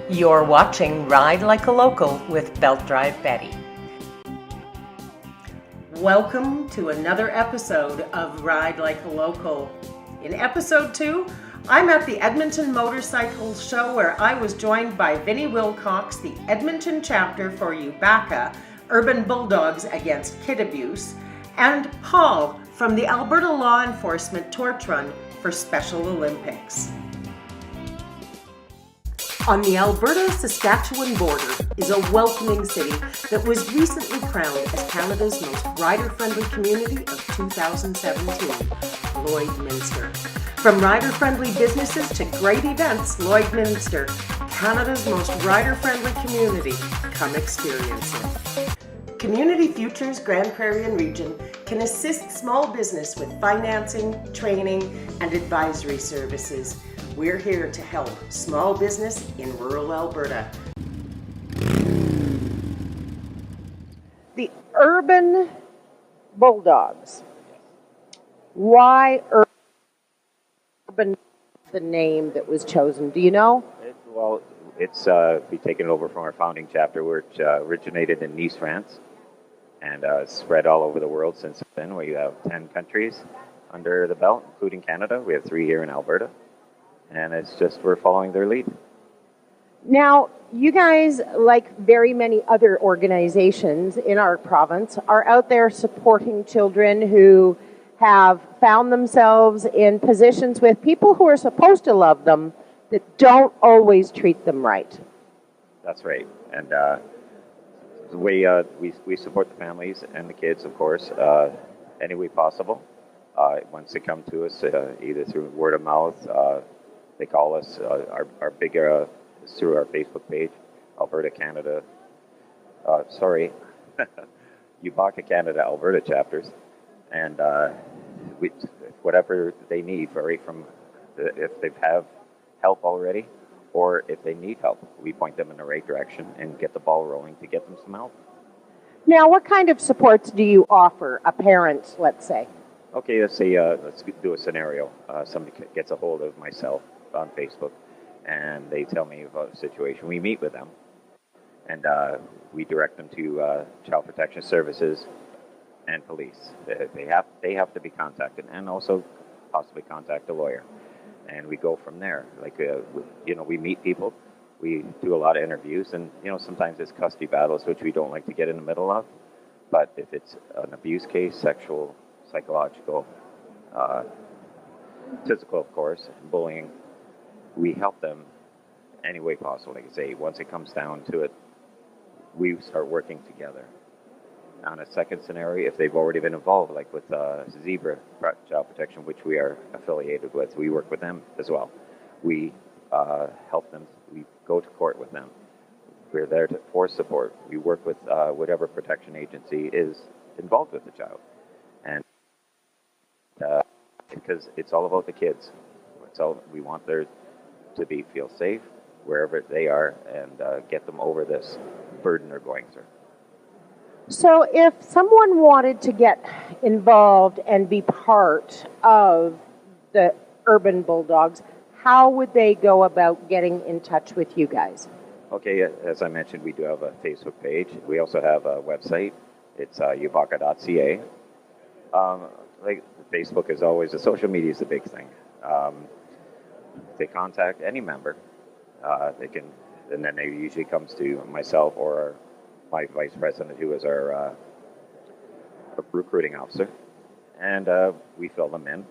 You're watching Ride Like a Local with Belt Drive Betty. Welcome to another episode of Ride Like a Local. In episode 2, I'm at the Edmonton Motorcycle Show where I was joined by Vinny Wilcox, the Edmonton chapter for ubaka, Urban Bulldogs Against Kid Abuse, and Paul from the Alberta Law Enforcement Torch Run for Special Olympics. On the Alberta-Saskatchewan border is a welcoming city that was recently crowned as Canada's most rider-friendly community of 2017, Lloydminster. From rider-friendly businesses to great events, Lloydminster, Canada's most rider-friendly community. Come experience it. Community Futures Grand Prairie and Region can assist small business with financing, training, and advisory services. We're here to help small business in rural Alberta. The Urban Bulldogs. Why Urban, the name that was chosen? Do you know? We've taken it over from our founding chapter, which originated in Nice, France, and spread all over the world since then. We have 10 countries under the belt, including Canada. We have 3 here in Alberta. And it's just, we're following their lead. Now, you guys, like very many other organizations in our province, are out there supporting children who have found themselves in positions with people who are supposed to love them that don't always treat them right. That's right. And the way we support the families and the kids, of course, any way possible. Once they come to us, either through word of mouth, they call us. Our bigger is through our Facebook page, Alberta Canada. Ubaka Canada Alberta chapters, and whatever they need, from if they have help already, or if they need help, we point them in the right direction and get the ball rolling to get them some help. Now, what kind of supports do you offer a parent, let's say? Okay, let's say let's do a scenario. Somebody gets a hold of myself on Facebook, and they tell me about a situation. We meet with them, and we direct them to Child Protection Services and police. They have to be contacted, and also possibly contact a lawyer. And we go from there. We meet people. We do a lot of interviews, and sometimes it's custody battles, which we don't like to get in the middle of. But if it's an abuse case, sexual, psychological, physical, of course, bullying, we help them any way possible. Like I say, once it comes down to it, we start working together. On a second scenario, if they've already been involved, like with Zebra Child Protection, which we are affiliated with, we work with them as well. We help them. We go to court with them. We're there for support. We work with whatever protection agency is involved with the child. And because it's all about the kids. We want there to feel safe wherever they are, and get them over this burden they're going through. So if someone wanted to get involved and be part of the Urban Bulldogs, how would they go about getting in touch with you guys? Okay, as I mentioned, we do have a Facebook page. We also have a website. It's ubaka.ca. Facebook is always, the social media is the big thing. They contact any member, they can, and then it usually comes to myself or my vice president, who is our recruiting officer, and we fill them in.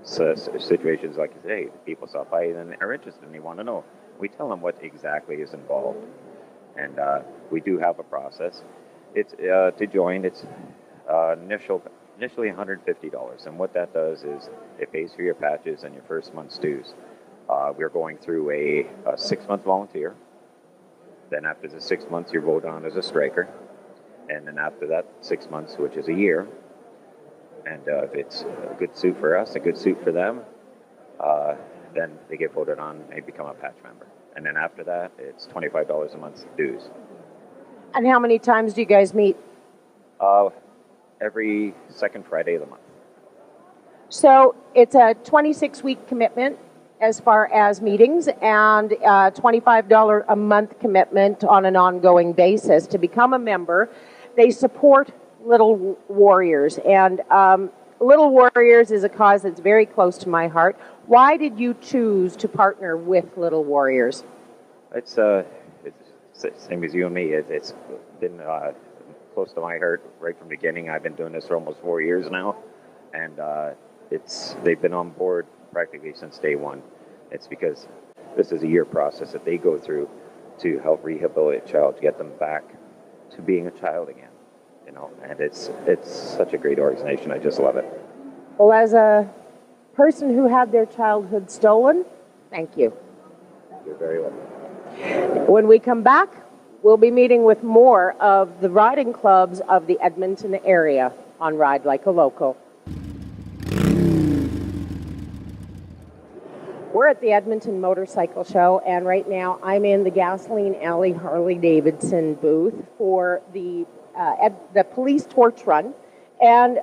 So situations like today, people stop by and are interested and they want to know. We tell them what exactly is involved, and we do have a process. It's to join. It's initially $150, and what that does is it pays for your patches and your first month's dues. We're going through a 6-month volunteer. Then after the 6 months, you're voted on as a striker. And then after that 6 months, which is a year, and if it's a good suit for us, a good suit for them, then they get voted on and become a patch member. And then after that, it's $25 a month dues. And how many times do you guys meet? Every second Friday of the month. So it's a 26-week commitment. as far as meetings and $25 a month commitment on an ongoing basis to become a member. They support Little Warriors, and Little Warriors is a cause that's very close to my heart. Why did you choose to partner with Little Warriors? It's the same as you and me. It's been close to my heart right from the beginning. I've been doing this for almost 4 years now, and they've been on board practically since day one. It's because this is a year process that they go through to help rehabilitate a child, to get them back to being a child again. You know, and it's such a great organization. I just love it. Well, as a person who had their childhood stolen, thank you. You're very welcome. When we come back, we'll be meeting with more of the riding clubs of the Edmonton area on Ride Like a Local. We're at the Edmonton Motorcycle Show, and right now I'm in the Gasoline Alley Harley-Davidson booth for the police torch run. And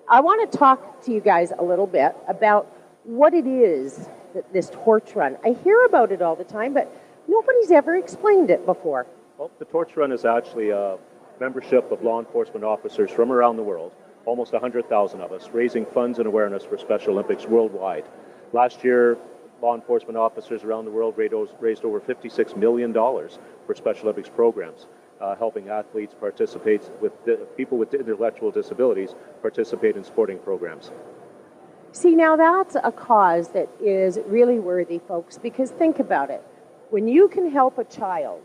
I want to talk to you guys a little bit about what it is, this torch run. I hear about it all the time, but nobody's ever explained it before. Well, the torch run is actually a membership of law enforcement officers from around the world, almost 100,000 of us, raising funds and awareness for Special Olympics worldwide. Last year, law enforcement officers around the world raised over $56 million for Special Olympics programs, helping athletes participate with people with intellectual disabilities participate in sporting programs. See, now that's a cause that is really worthy, folks, because think about it. When you can help a child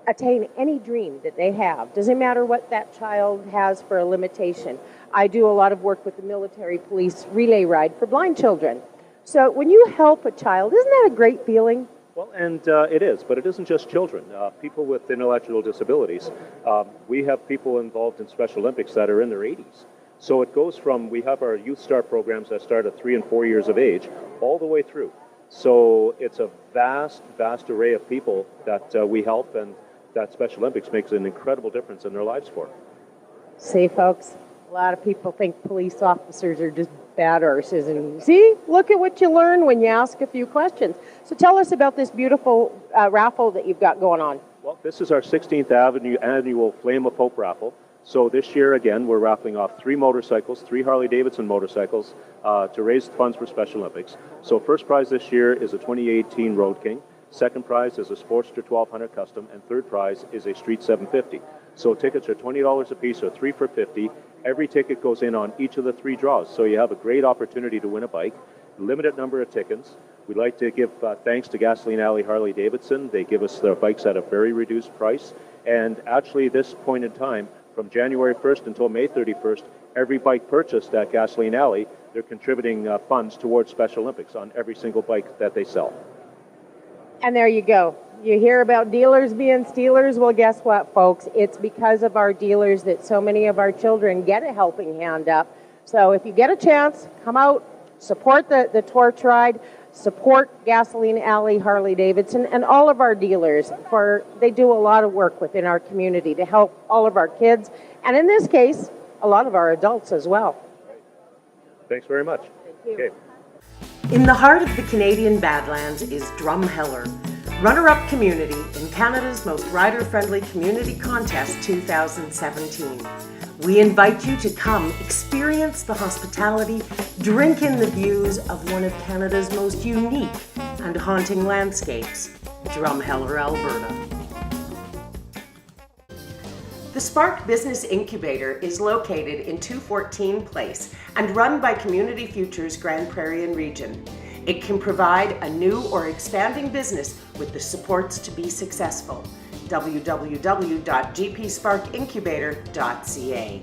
attain any dream that they have, doesn't matter what that child has for a limitation. I do a lot of work with the military police relay ride for blind children. So when you help a child, isn't that a great feeling? Well, and it is, but it isn't just children. People with intellectual disabilities, we have people involved in Special Olympics that are in their 80s. So it goes from, we have our Youth Star programs that start at 3 and 4 years of age, all the way through. So it's a vast array of people that we help, and that Special Olympics makes an incredible difference in their lives for. See, folks, a lot of people think police officers are just bad horses, and see, look at what you learn when you ask a few questions. So tell us about this beautiful raffle that you've got going on. Well, this is our 16th annual Flame of Hope raffle. So this year, again, we're raffling off 3 motorcycles, 3 Harley-Davidson motorcycles to raise funds for Special Olympics. So first prize this year is a 2018 Road King. Second prize is a Sportster 1200 Custom, and third prize is a Street 750. So tickets are $20 a piece, or 3 for $50. Every ticket goes in on each of the 3 draws, so you have a great opportunity to win a bike. Limited number of tickets. We'd like to give thanks to Gasoline Alley Harley-Davidson. They give us their bikes at a very reduced price. And actually, this point in time, from January 1st until May 31st, every bike purchased at Gasoline Alley, they're contributing funds towards Special Olympics on every single bike that they sell. And there you go. You hear about dealers being stealers. Well, guess what, folks? It's because of our dealers that so many of our children get a helping hand up. So if you get a chance, come out, support the torch ride, support Gasoline Alley Harley-Davidson and all of our dealers, for they do a lot of work within our community to help all of our kids, and in this case, a lot of our adults as well. Thanks very much. Thank you. Okay. In the heart of the Canadian Badlands is Drumheller, runner-up community in Canada's most rider-friendly community contest 2017. We invite you to come experience the hospitality, drink in the views of one of Canada's most unique and haunting landscapes, Drumheller, Alberta. The Spark Business Incubator is located in 214 Place and run by Community Futures Grand Prairie and Region. It can provide a new or expanding business with the supports to be successful. www.gpsparkincubator.ca